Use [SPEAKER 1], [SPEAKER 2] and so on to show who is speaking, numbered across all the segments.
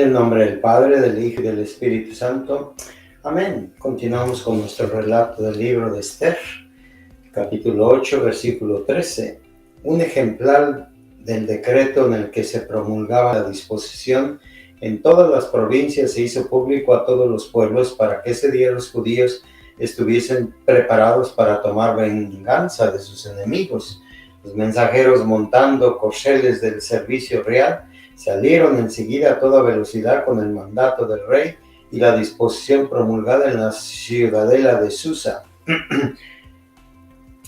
[SPEAKER 1] el nombre del Padre, del Hijo y del Espíritu Santo. Amén. Continuamos con nuestro relato del libro de Esther, capítulo 8, versículo 13. Un ejemplar del decreto en el que se promulgaba la disposición en todas las provincias se hizo público a todos los pueblos para que ese día los judíos estuviesen preparados para tomar venganza de sus enemigos. Los mensajeros, montando corceles del servicio real, salieron enseguida a toda velocidad con el mandato del rey y la disposición promulgada en la ciudadela de Susa.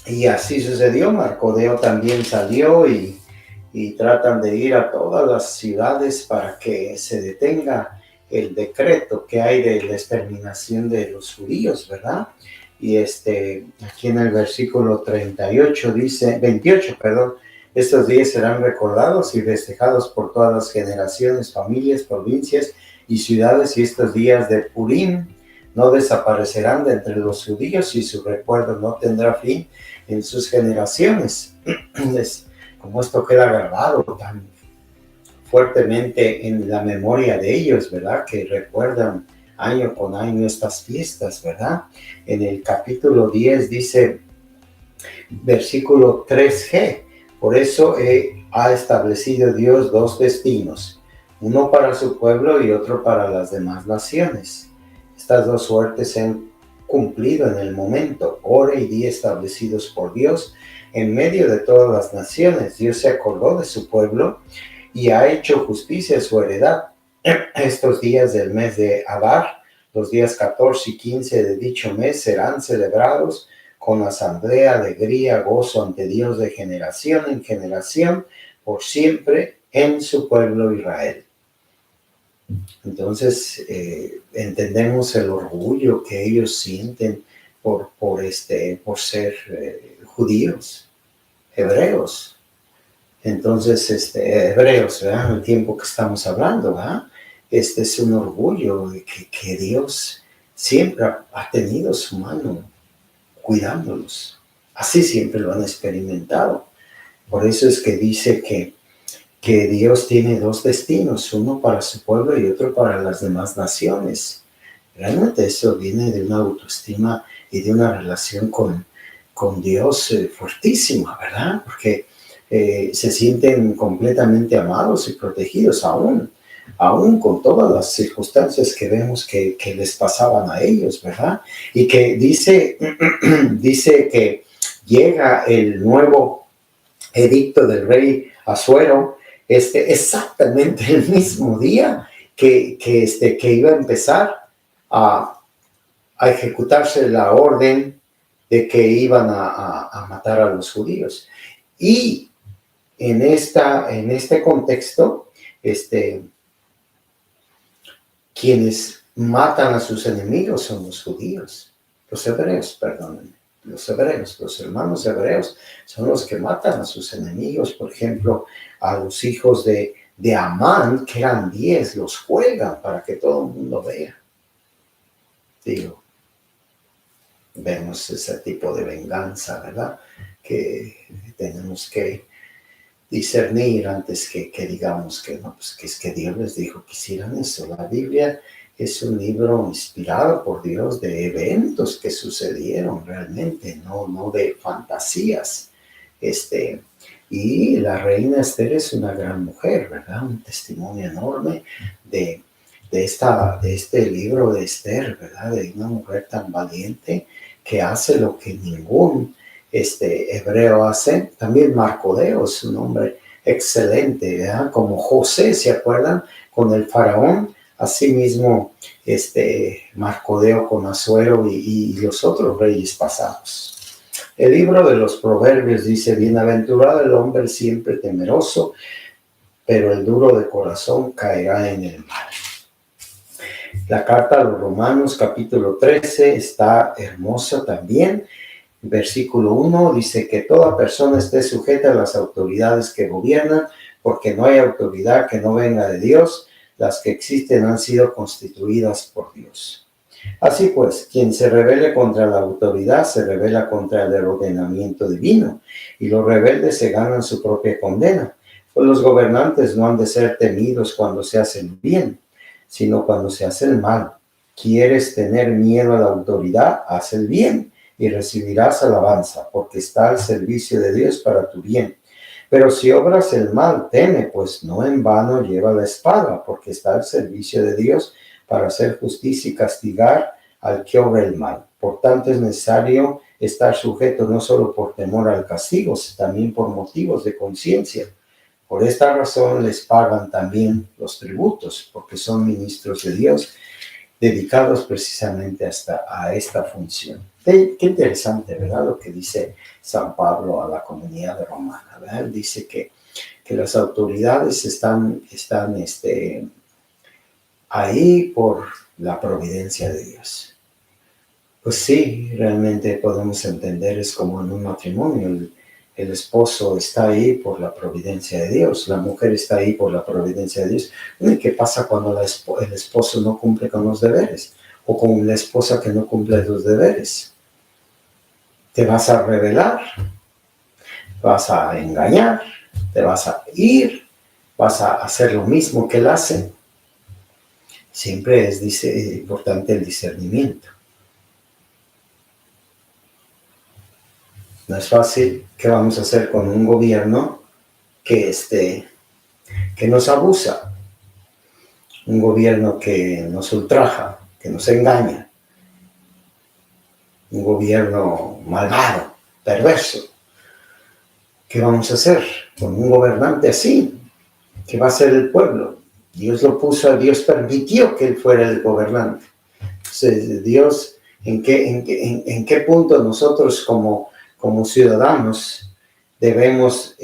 [SPEAKER 1] Y así sucedió. Marcodeo también salió y tratan de ir a todas las ciudades para que se detenga el decreto que hay de la exterminación de los judíos, ¿verdad? Y aquí en el versículo 28 dice, estos días serán recordados y festejados por todas las generaciones, familias, provincias y ciudades, y estos días de Purim no desaparecerán de entre los judíos y su recuerdo no tendrá fin en sus generaciones. Como esto queda grabado tan fuertemente en la memoria de ellos, ¿verdad? Que recuerdan año con año estas fiestas, ¿verdad? En el capítulo 10 dice, versículo 3g, por eso ha establecido Dios dos destinos, uno para su pueblo y otro para las demás naciones. Estas dos suertes se han cumplido en el momento, hora y día establecidos por Dios en medio de todas las naciones. Dios se acordó de su pueblo y ha hecho justicia a su heredad. Estos días del mes de Adar, los días 14 y 15 de dicho mes, serán celebrados con asamblea, alegría, gozo ante Dios de generación en generación, por siempre en su pueblo Israel. Entonces, entendemos el orgullo que ellos sienten por ser judíos, hebreos. Entonces, hebreos, ¿verdad? El tiempo que estamos hablando, ¿verdad? Es un orgullo de que Dios siempre ha tenido su mano cuidándolos. Así siempre lo han experimentado. Por eso es que dice que Dios tiene dos destinos, uno para su pueblo y otro para las demás naciones. Realmente eso viene de una autoestima y de una relación con Dios fuertísima, ¿verdad? Porque se sienten completamente amados y protegidos aún con todas las circunstancias que vemos que les pasaban a ellos, ¿verdad? Y que dice que llega el nuevo edicto del rey Asuero, exactamente el mismo día que iba a empezar a ejecutarse la orden de que iban a matar a los judíos. Y en este contexto, quienes matan a sus enemigos son los judíos, los hebreos, los hermanos hebreos son los que matan a sus enemigos. Por ejemplo, a los hijos de Amán, que eran 10, los cuelgan para que todo el mundo vea. Vemos ese tipo de venganza, ¿verdad? Que tenemos que discernir antes que digamos que no, pues que es que Dios les dijo que hicieran eso. La Biblia es un libro inspirado por Dios de eventos que sucedieron realmente, no de fantasías. Y la reina Esther es una gran mujer, ¿verdad? Un testimonio enorme de este libro de Esther, ¿verdad? De una mujer tan valiente que hace lo que ningún hebreo hace. También Marcodeo es un hombre excelente, ¿verdad? Como José, ¿se acuerdan? Con el faraón, asimismo Marcodeo con Asuero y los otros reyes pasados. El libro de los Proverbios dice, bienaventurado el hombre siempre temeroso, pero el duro de corazón caerá en el mal. La carta a los Romanos, capítulo 13, está hermosa también. Versículo 1 dice que toda persona esté sujeta a las autoridades que gobiernan, porque no hay autoridad que no venga de Dios. Las que existen han sido constituidas por Dios. Así pues, quien se rebele contra la autoridad se rebela contra el ordenamiento divino, y los rebeldes se ganan su propia condena. Pues los gobernantes no han de ser temidos cuando se hacen bien, sino cuando se hace el mal. ¿Quieres tener miedo a la autoridad? Haz el bien y recibirás alabanza, porque está al servicio de Dios para tu bien. Pero si obras el mal, teme, pues no en vano lleva la espada, porque está al servicio de Dios para hacer justicia y castigar al que obra el mal. Por tanto, es necesario estar sujeto no solo por temor al castigo, sino también por motivos de conciencia. Por esta razón les pagan también los tributos, porque son ministros de Dios, dedicados precisamente a esta función. Qué interesante, ¿verdad? Lo que dice San Pablo a la comunidad romana, ¿verdad? Dice que las autoridades están ahí por la providencia de Dios. Pues sí, realmente podemos entender, es como en un matrimonio, el esposo está ahí por la providencia de Dios, la mujer está ahí por la providencia de Dios. ¿Y qué pasa cuando el esposo no cumple con los deberes? O con la esposa que no cumple los deberes. Te vas a rebelar, vas a engañar, te vas a ir, vas a hacer lo mismo que él hace. Siempre es importante el discernimiento. No es fácil. ¿Qué vamos a hacer con un gobierno que nos abusa? Un gobierno que nos ultraja, que nos engaña. Un gobierno malvado, perverso. ¿Qué vamos a hacer con un gobernante así? ¿Qué va a hacer el pueblo? Dios lo puso, Dios permitió que él fuera el gobernante. Entonces, Dios, ¿en qué punto nosotros como ciudadanos debemos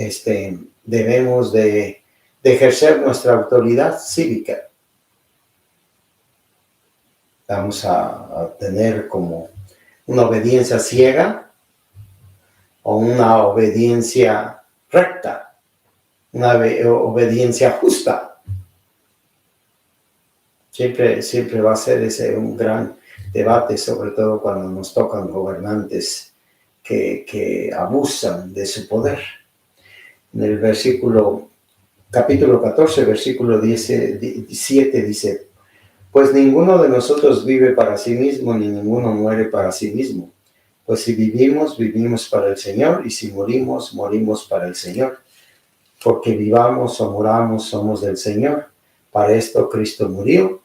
[SPEAKER 1] de ejercer nuestra autoridad cívica? Vamos a tener como una obediencia ciega o una obediencia recta, una obediencia justa. Siempre va a ser ese un gran debate, sobre todo cuando nos tocan gobernantes que abusan de su poder. En el capítulo 14, versículo 17 dice: pues ninguno de nosotros vive para sí mismo, ni ninguno muere para sí mismo. Pues si vivimos, vivimos para el Señor, y si morimos, morimos para el Señor. Porque vivamos o moramos, somos del Señor. Para esto Cristo murió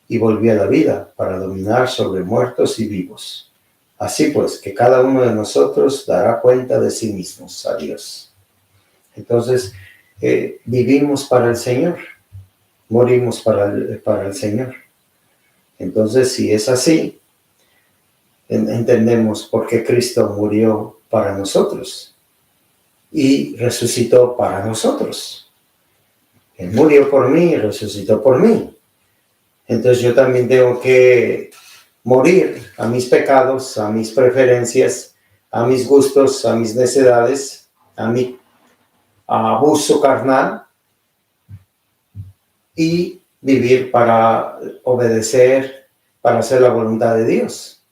[SPEAKER 1] y volvió a la vida, para dominar sobre muertos y vivos. Así pues, que cada uno de nosotros dará cuenta de sí mismos a Dios. Entonces, vivimos para el Señor, morimos para el Señor. Entonces, si es así, entendemos por qué Cristo murió para nosotros y resucitó para nosotros. Él murió por mí y resucitó por mí. Entonces yo también tengo que morir a mis pecados, a mis preferencias, a mis gustos, a mis necedades, a mi abuso carnal, y vivir para obedecer, para hacer la voluntad de Dios.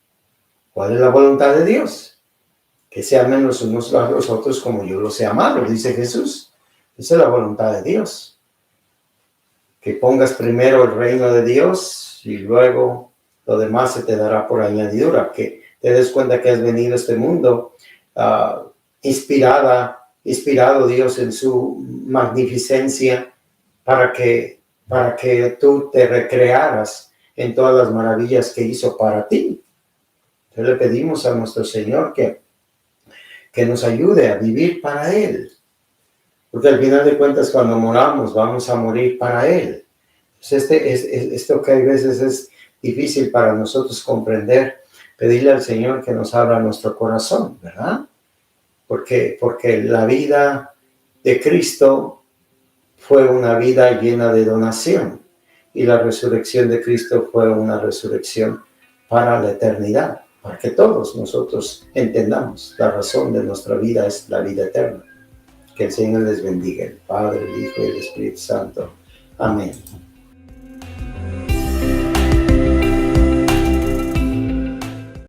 [SPEAKER 1] ¿Cuál es la voluntad de Dios? Que se amen los unos a los otros como yo los he amado, dice Jesús. Esa es la voluntad de Dios. Que pongas primero el reino de Dios y luego lo demás se te dará por añadidura. Que te des cuenta que has venido a este mundo inspirado Dios en su magnificencia para que tú te recrearas en todas las maravillas que hizo para ti. Entonces le pedimos a nuestro Señor que nos ayude a vivir para Él. Porque al final de cuentas, cuando moramos, vamos a morir para Él. Entonces esto que hay veces es difícil para nosotros comprender, pedirle al Señor que nos abra nuestro corazón, ¿verdad? Porque la vida de Cristo fue una vida llena de donación, y la resurrección de Cristo fue una resurrección para la eternidad, para que todos nosotros entendamos la razón de nuestra vida es la vida eterna. Que el Señor les bendiga, el Padre, el Hijo y el Espíritu Santo. Amén.